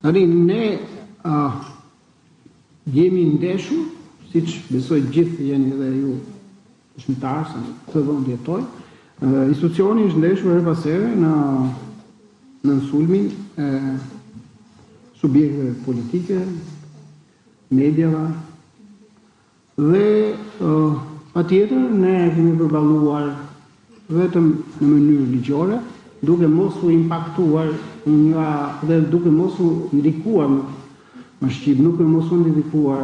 Ne jemi ndeshur, siç besoj gjithë jeni edhe ju dëshmitar se në këtë vend jetoj. Institucioni është ndeshur her pas here në sulmin e subjekteve politike, mediave dhe patjetër ne kemi përballuar vetëm në mënyrë ligjore, duke mos u impaktuar dhe duke mos u ndikuar më shqip, nuk mos u ndikuar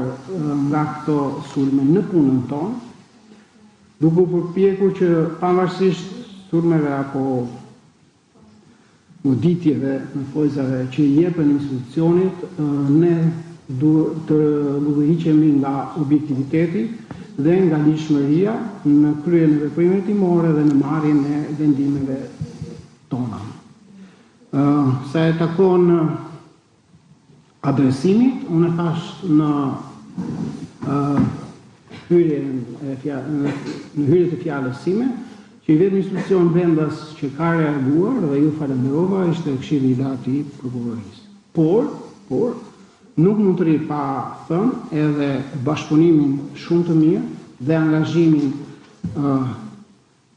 nga këto sulme në punën tonë, duke u përpjekur që pavarësisht sulmeve apo goditjeve në fojzave që i jepen institucionit, ne duke hiqemi nga objektiviteti dhe nga lishmëria në kryen e veprimeve timore dhe në marrjen e vendimeve tona. Sa e takon adresimit, unë e thash në hyrjet e fjalës sime, që i vetëm institucion vendas që ka reaguar dhe ju falenderova ishte Këshilli i Lartë i Prokurorisë. Por nuk mund të rri pa thënë edhe bashkëpunimin shumë të mirë dhe angazhimin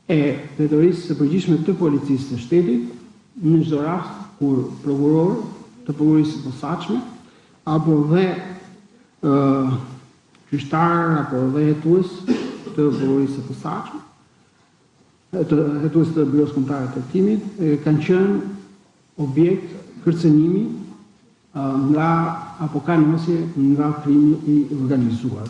e drejtorisë së përgjithshme të policisë të shtetit në çdo rast kur prokuror të prokurorisë së posaçme apo dhe gjyqtar apo dhe hetues të prokurorisë së posaçme, hetues të Byros Kombëtare të Hetimit, kanë qenë objekt kërcënimi apo kanë mosje nga krimi i organizuar.